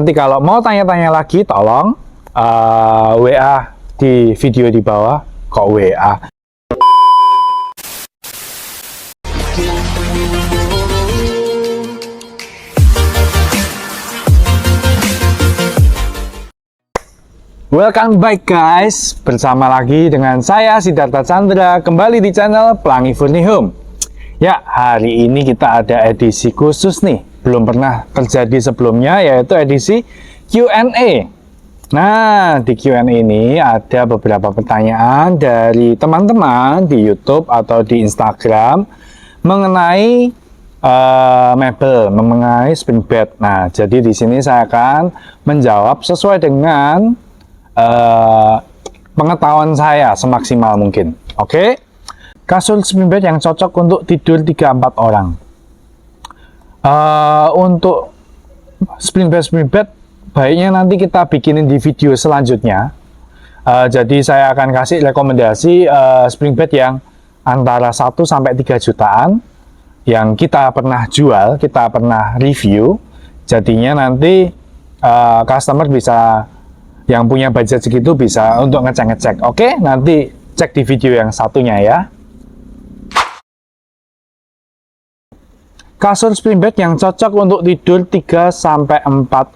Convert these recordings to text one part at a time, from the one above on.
Nanti kalau mau tanya-tanya lagi, tolong WA di video di bawah. Kok WA? Welcome back guys, bersama lagi dengan saya Siddhartha Chandra, kembali di channel Pelangi Furnihome. Ya, hari ini kita ada edisi khusus nih, belum pernah terjadi sebelumnya, yaitu edisi Q&A. Nah, di Q&A ini ada beberapa pertanyaan dari teman-teman di YouTube atau di Instagram mengenai mebel, mengenai spring bed. Nah, jadi di sini saya akan menjawab sesuai dengan pengetahuan saya semaksimal mungkin. Oke. Kasur spring bed yang cocok untuk tidur 3-4 orang. Untuk spring bed baiknya nanti kita bikinin di video selanjutnya. Jadi saya akan kasih rekomendasi spring bed yang antara 1 sampai 3 jutaan yang kita pernah jual, kita pernah review. Jadinya nanti customer bisa, yang punya budget segitu bisa untuk ngecek-ngecek. Oke, nanti cek di video yang satunya ya. Kasur spring bed yang cocok untuk tidur 3-4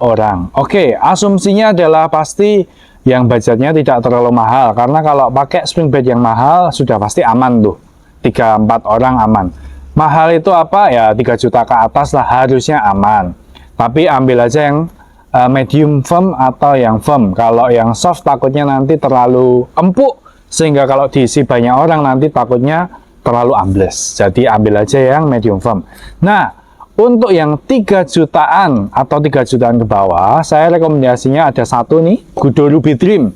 orang. Oke, asumsinya adalah pasti yang budgetnya tidak terlalu mahal. Karena kalau pakai spring bed yang mahal, sudah pasti aman tuh. 3-4 orang aman. Mahal itu apa? Ya 3 juta ke atas lah, harusnya aman. Tapi ambil aja yang medium firm atau yang firm. Kalau yang soft takutnya nanti terlalu empuk, sehingga kalau diisi banyak orang nanti takutnya terlalu ambles. Jadi ambil aja yang medium firm. Nah, untuk yang 3 jutaan atau 3 jutaan ke bawah, saya rekomendasinya ada satu nih, Gudo Ruby Dream.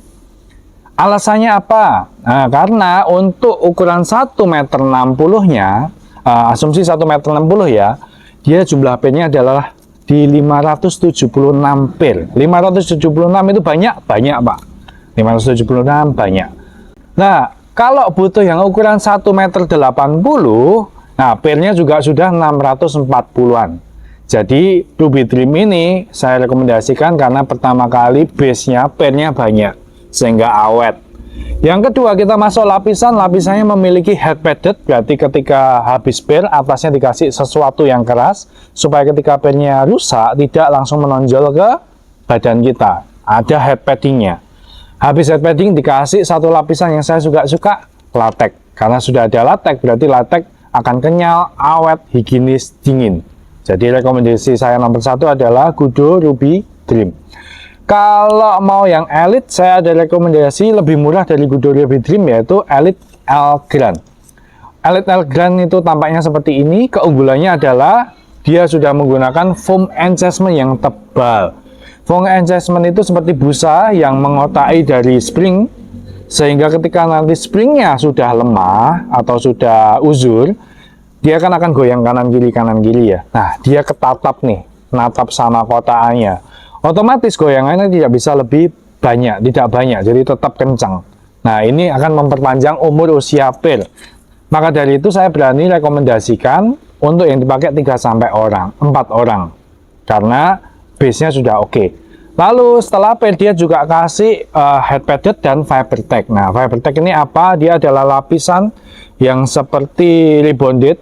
Alasannya apa? Nah, karena untuk ukuran 1,60 meter nya, asumsi 1,60 meter ya, dia jumlah pin-nya adalah di 576 pin. 576 itu banyak Pak. 576 banyak. Nah, kalau butuh yang ukuran 1,80 meter, nah pin-nya juga sudah 640-an. Jadi Ruby Dream ini saya rekomendasikan karena pertama kali base-nya, pin-nya banyak sehingga awet. Yang kedua, kita masuk lapisan. Lapisannya memiliki head padded, berarti ketika habis pin, atasnya dikasih sesuatu yang keras supaya ketika pinnya rusak tidak langsung menonjol ke badan kita. Ada head paddingnya. Habis head padding dikasih satu lapisan yang saya juga suka, latex. Karena sudah ada latex, berarti latex akan kenyal, awet, higienis, dingin. Jadi rekomendasi saya nomor 1 adalah Gudo Ruby Dream. Kalau mau yang elite, saya ada rekomendasi lebih murah dari Gudo Ruby Dream, yaitu Elite L Grand. Elite L Grand itu tampaknya seperti ini. Keunggulannya adalah dia sudah menggunakan foam encasement yang tebal. Foam encasement itu seperti busa yang mengotai dari spring, sehingga ketika nanti springnya sudah lemah atau sudah uzur, dia akan goyang kanan kiri ya. Nah, dia ketatap nih, natap sama kotaannya. Otomatis goyangannya tidak bisa lebih banyak, tidak banyak, jadi tetap kencang. Nah, ini akan memperpanjang umur usia pil. Maka dari itu saya berani rekomendasikan untuk yang dipakai 3-4 orang. Karena base-nya sudah oke. Lalu setelah pil, dia juga kasih head padded dan fiber tag. Nah, fiber tag ini apa? Dia adalah lapisan yang seperti rebonded.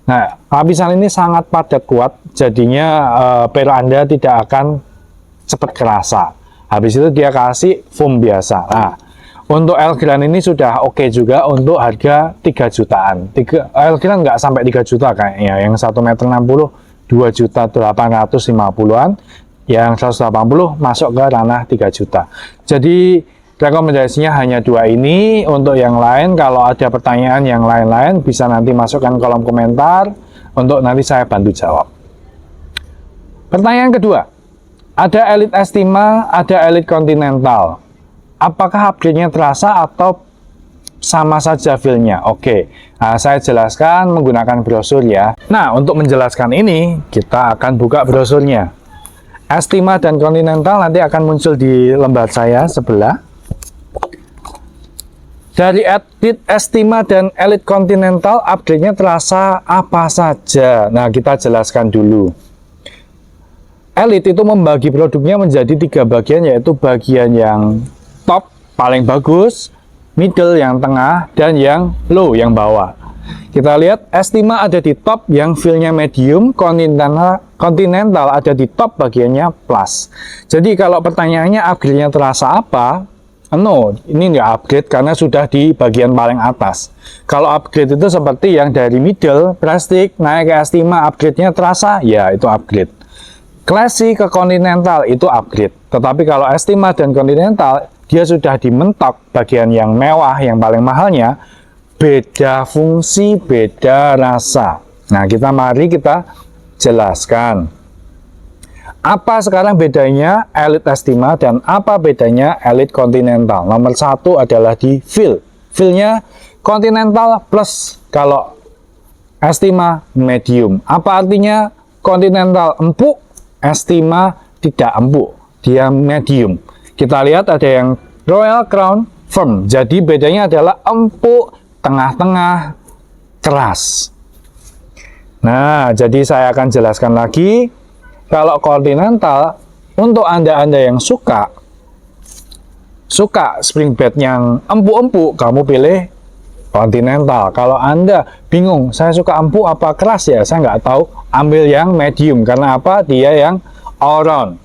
Nah, lapisan ini sangat padat kuat, jadinya pil Anda tidak akan cepat kerasa. Habis itu dia kasih foam biasa. Nah, untuk L Grand ini sudah oke juga untuk harga 3 jutaan. L Grand nggak sampai 3 juta kayaknya. Yang 1,60 meter 2.850.000-an, yang 180 masuk ke ranah 3 juta. Jadi rekomendasinya hanya 2 ini. Untuk yang lain, kalau ada pertanyaan yang lain-lain bisa nanti masukkan kolom komentar untuk nanti saya bantu jawab. Pertanyaan kedua, ada Elite Estima, ada Elite Continental. Apakah upgrade-nya terasa atau sama saja feel-nya? Oke, nah, saya jelaskan menggunakan brosur ya. Nah, untuk menjelaskan ini, kita akan buka brosurnya. Estima dan Continental nanti akan muncul di lembar saya sebelah. Dari Elite Estima dan Elite Continental, upgrade-nya terasa apa saja? Nah, kita jelaskan dulu. Elite itu membagi produknya menjadi 3 bagian, yaitu bagian yang top, paling bagus, middle yang tengah, dan yang low yang bawah. Kita lihat Estima ada di top yang feel-nya medium, Continental ada di top bagiannya plus. Jadi kalau pertanyaannya upgrade-nya terasa apa? No, ini nggak upgrade karena sudah di bagian paling atas. Kalau upgrade itu seperti yang dari middle, Prestige, naik ke Estima, upgrade-nya terasa, ya itu upgrade. Classic ke Continental itu upgrade. Tetapi kalau Estima dan Continental, dia sudah dimentok bagian yang mewah, yang paling mahalnya, beda fungsi, beda rasa. Nah, mari kita jelaskan. Apa sekarang bedanya Elite Estima dan apa bedanya Elite Continental? Nomor 1 adalah di feel. Feel-nya Continental plus, kalau Estima medium. Apa artinya Continental empuk, Estima tidak empuk, dia medium. Kita lihat ada yang Royal Crown firm. Jadi bedanya adalah empuk, tengah-tengah, keras. Nah, jadi saya akan jelaskan lagi. Kalau Continental, untuk Anda-Anda yang suka spring bed yang empuk-empuk, kamu pilih Continental. Kalau Anda bingung, saya suka empuk apa keras ya, saya nggak tahu, ambil yang medium. Karena apa? Dia yang all round.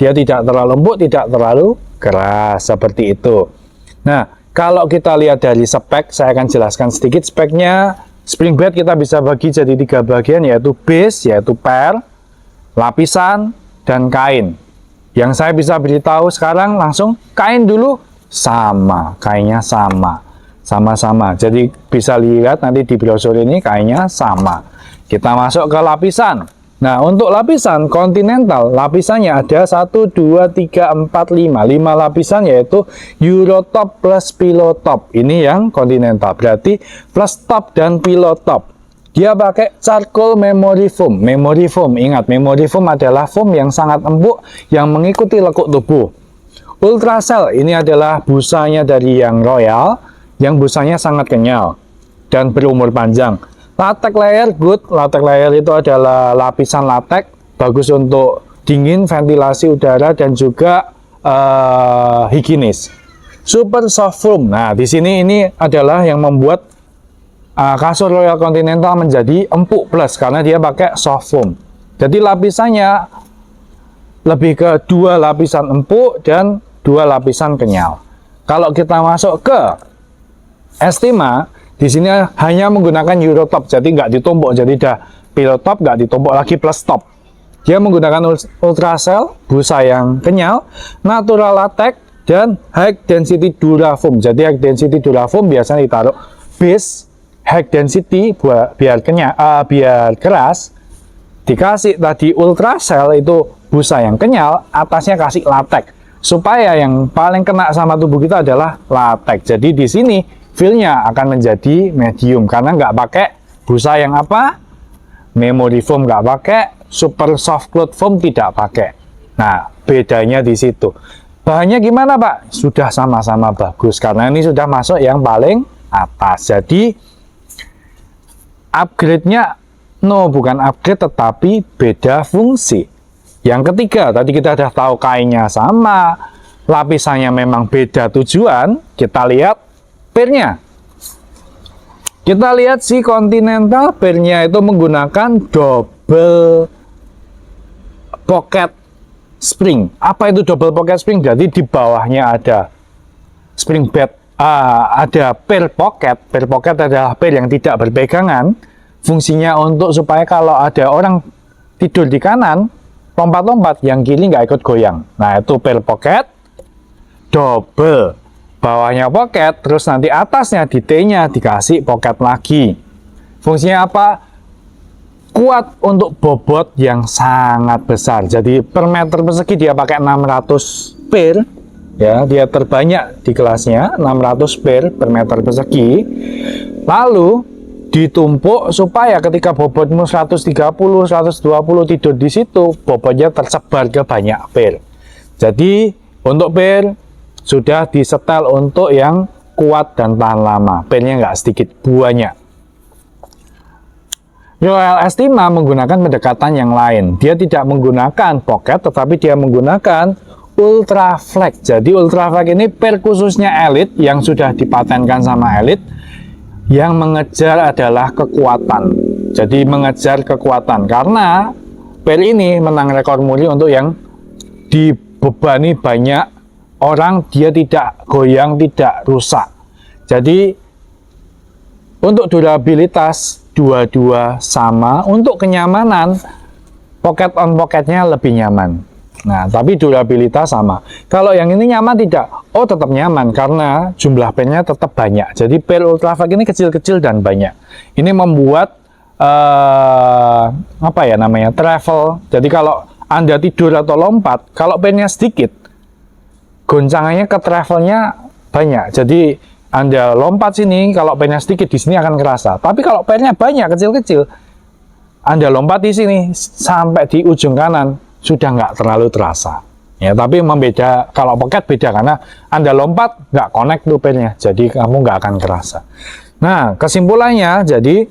Dia tidak terlalu empuk, tidak terlalu keras, seperti itu. Nah, kalau kita lihat dari spek, saya akan jelaskan sedikit speknya. Spring bed kita bisa bagi jadi 3 bagian, yaitu base, yaitu per, lapisan, dan kain. Yang saya bisa beritahu sekarang langsung, kain dulu sama, kainnya sama-sama. Jadi bisa lihat nanti di brosur ini kainnya sama. Kita masuk ke lapisan. Nah, untuk lapisan Continental, lapisannya ada 1, 2, 3, 4, 5. 5 lapisan, yaitu Eurotop plus Pillow Top. Ini yang Continental, berarti plus top dan pillow top. Dia pakai charcoal memory foam. Memory foam, ingat, memory foam adalah foam yang sangat empuk, yang mengikuti lekuk tubuh. Ultracell, ini adalah busanya dari yang Royal, yang busanya sangat kenyal dan berumur panjang. Latex layer good. Latex layer itu adalah lapisan latex, bagus untuk dingin, ventilasi udara, dan juga higienis. Super soft foam. Nah, di sini ini adalah yang membuat kasur Royal Continental menjadi empuk plus karena dia pakai soft foam. Jadi lapisannya lebih ke 2 lapisan empuk dan 2 lapisan kenyal. Kalau kita masuk ke Estima, di sini hanya menggunakan Eurotop, jadi nggak ditumpuk, jadi dah pillow top nggak ditumpuk lagi plus top. Dia menggunakan Ultracell, busa yang kenyal, natural latex, dan high density Durafoam. Jadi high density Durafoam biasanya ditaruh base, high density biar kenyal, biar keras. Dikasih tadi Ultracell itu busa yang kenyal, atasnya kasih latex supaya yang paling kena sama tubuh kita adalah latex. Jadi di sini feel-nya akan menjadi medium karena nggak pakai busa yang apa? Memory foam nggak pakai, super soft cloth foam tidak pakai. Nah, bedanya di situ. Bahannya gimana, Pak? Sudah sama-sama bagus karena ini sudah masuk yang paling atas. Jadi upgrade-nya no, bukan upgrade tetapi beda fungsi. Yang ketiga, tadi kita sudah tahu kainnya sama, lapisannya memang beda tujuan. Kita lihat pernya. Kita lihat si Continental, pernya itu menggunakan double pocket spring. Apa itu double pocket spring? Jadi di bawahnya ada spring bed, ada per pocket. Per pocket adalah per yang tidak berpegangan. Fungsinya untuk supaya kalau ada orang tidur di kanan, lompat-lompat, yang kiri nggak ikut goyang. Nah, itu per pocket double. Bawahnya pocket, terus nanti atasnya di T-nya dikasih pocket lagi. Fungsinya apa? Kuat untuk bobot yang sangat besar. Jadi per meter persegi dia pakai 600 per, ya, dia terbanyak di kelasnya, 600 per meter persegi. Lalu ditumpuk supaya ketika bobotmu 130, 120 tidur di situ, bobotnya tersebar ke banyak per. Jadi untuk per sudah disetel untuk yang kuat dan tahan lama. Pernya nggak sedikit, banyak. Royal Estima menggunakan pendekatan yang lain. Dia tidak menggunakan pocket, tetapi dia menggunakan ultra flag. Jadi ultra flag ini per khususnya elit yang sudah dipatenkan sama elit. Yang mengejar adalah kekuatan. Jadi mengejar kekuatan. Karena per ini menang rekor muri untuk yang dibebani banyak orang, dia tidak goyang, tidak rusak. Jadi untuk durabilitas dua-dua sama, untuk kenyamanan pocket on pocketnya lebih nyaman. Nah, tapi durabilitas sama. Kalau yang ini nyaman tidak? Oh, tetap nyaman karena jumlah pennya tetap banyak. Jadi per ultra flag ini kecil-kecil dan banyak. Ini membuat apa ya namanya, travel. Jadi kalau Anda tidur atau lompat, kalau pennya sedikit, goncangannya ke travelnya banyak. Jadi Anda lompat sini, kalau pennya sedikit di sini akan kerasa. Tapi kalau pennya banyak, kecil-kecil, Anda lompat di sini sampai di ujung kanan sudah nggak terlalu terasa. Ya, tapi membeda kalau pocket beda karena Anda lompat nggak connect tuh pennya, jadi kamu nggak akan kerasa. Nah, kesimpulannya jadi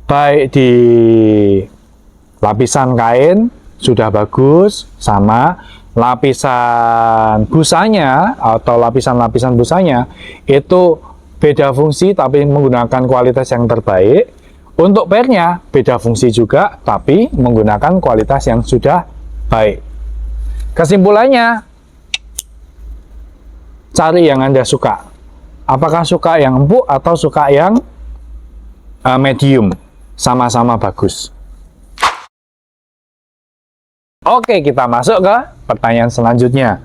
baik di lapisan kain sudah bagus, sama lapisan busanya atau lapisan-lapisan busanya itu beda fungsi tapi menggunakan kualitas yang terbaik. Untuk pernya beda fungsi juga tapi menggunakan kualitas yang sudah baik. Kesimpulannya, cari yang Anda suka. Apakah suka yang empuk atau suka yang medium? Sama-sama bagus. Oke, kita masuk ke pertanyaan selanjutnya.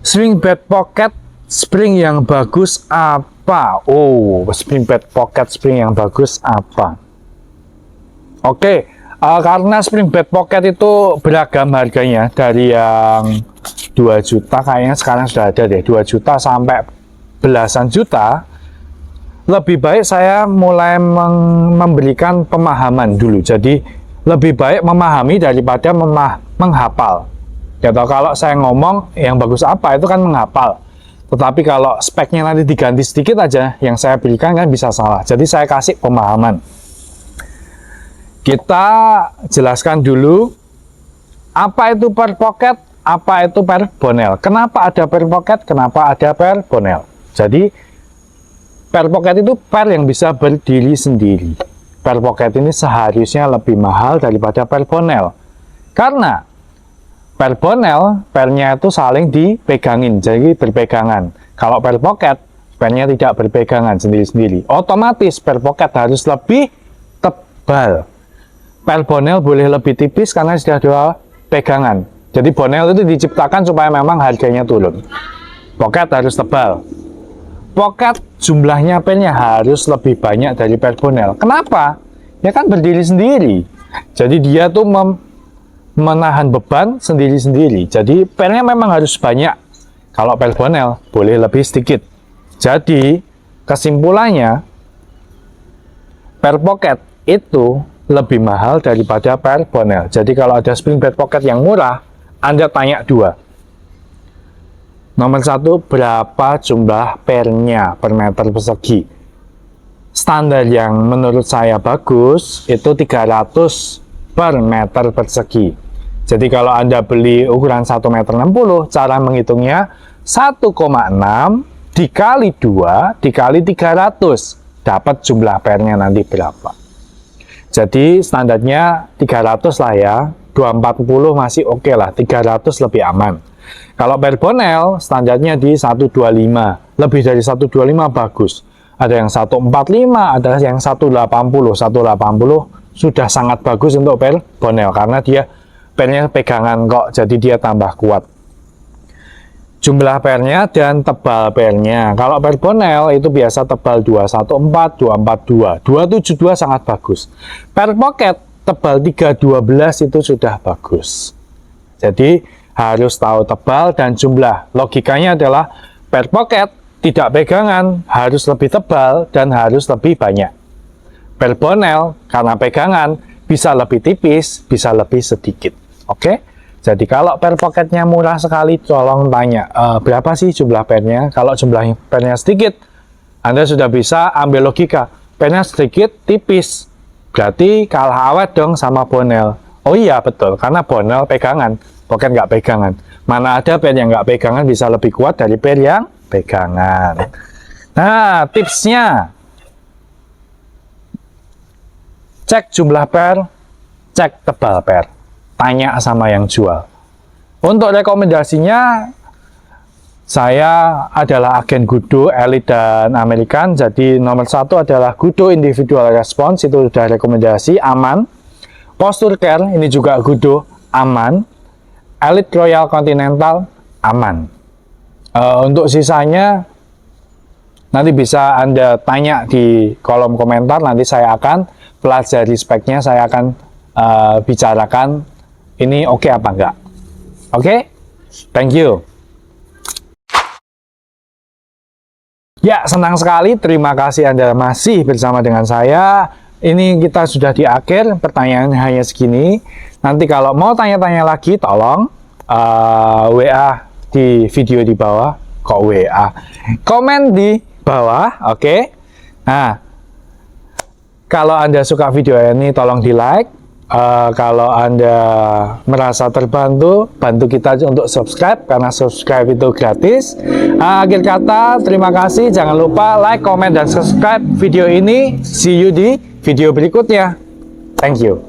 Swing bed pocket spring yang bagus apa? Oh, swing bed pocket spring yang bagus apa? Oke, karena spring bed pocket itu beragam harganya, dari yang 2 juta kayaknya sekarang sudah ada deh, 2 juta sampai belasan juta. Lebih baik saya mulai memberikan pemahaman dulu. Jadi lebih baik memahami daripada menghafal. Ya, kalau saya ngomong yang bagus apa itu kan menghafal. Tetapi kalau speknya nanti diganti sedikit aja, yang saya berikan kan bisa salah. Jadi saya kasih pemahaman. Kita jelaskan dulu apa itu per pocket, apa itu per bonel. Kenapa ada per pocket, kenapa ada per bonel. Jadi per pocket itu per yang bisa berdiri sendiri. Per pocket ini seharusnya lebih mahal daripada per bonel. Karena per bonel, pernya itu saling dipegangin, jadi berpegangan. Kalau per pocket, pernya tidak berpegangan sendiri-sendiri. Otomatis per pocket harus lebih tebal. Per bonel boleh lebih tipis karena sudah dua pegangan. Jadi bonel itu diciptakan supaya memang harganya turun. Pocket harus tebal. Pocket jumlahnya pennya harus lebih banyak dari per bonel. Kenapa? Ya kan berdiri sendiri. Jadi dia tuh menahan beban sendiri-sendiri. Jadi pennya memang harus banyak. Kalau per bonel boleh lebih sedikit. Jadi kesimpulannya per pocket itu lebih mahal daripada per bonel. Jadi kalau ada spring bed pocket yang murah, Anda tanya dua. Nomor satu, berapa jumlah pernya per meter persegi? Standar yang menurut saya bagus itu 300 per meter persegi. Jadi kalau Anda beli ukuran 1,60 meter, cara menghitungnya 1,6 dikali 2 dikali 300. Dapat jumlah pernya nanti berapa. Jadi standarnya 300 lah ya. 240 masih oke lah, 300 lebih aman. Kalau per bonel standarnya di 125, lebih dari 125 bagus. Ada yang 145, ada yang 180. 180 sudah sangat bagus untuk per bonel karena dia pernya pegangan kok, jadi dia tambah kuat. Jumlah pernya dan tebal pernya. Kalau per bonel itu biasa tebal 214, 242, 272 sangat bagus. Per pocket tebal 312 itu sudah bagus. Jadi harus tahu tebal dan jumlah. Logikanya adalah per pocket tidak pegangan harus lebih tebal dan harus lebih banyak. Per bonel karena pegangan bisa lebih tipis, bisa lebih sedikit. Oke? Jadi kalau per pocketnya murah sekali, tolong tanya berapa sih jumlah pernya. Kalau jumlah pernya sedikit, Anda sudah bisa ambil logika. Pernya sedikit, tipis. Berarti kalah awet dong sama Bonel. Oh iya betul, karena Bonel pegangan, bukan nggak pegangan. Mana ada pen yang nggak pegangan bisa lebih kuat dari pen yang pegangan. Nah, tipsnya, cek jumlah per, cek tebal per. Tanya sama yang jual. Untuk rekomendasinya, saya adalah agen Gudo, Elite dan American. Jadi nomor 1 adalah Gudo Individual Response, itu sudah rekomendasi, aman. Posture Care, ini juga Gudo, aman. Elite Royal Continental, aman. Untuk sisanya, nanti bisa Anda tanya di kolom komentar, nanti saya akan pelajari speknya, saya akan bicarakan ini oke apa enggak. Oke? Thank you. Ya, senang sekali. Terima kasih Anda masih bersama dengan saya. Ini kita sudah di akhir, pertanyaan hanya segini. Nanti kalau mau tanya-tanya lagi, tolong WA di video di bawah. Kok WA? Komen di bawah, oke? Nah, kalau Anda suka video ini, tolong di like. Kalau Anda merasa terbantu, bantu kita untuk subscribe, karena subscribe itu gratis. Akhir kata, terima kasih. Jangan lupa like, komen, dan subscribe video ini. See you di video berikutnya. Thank you.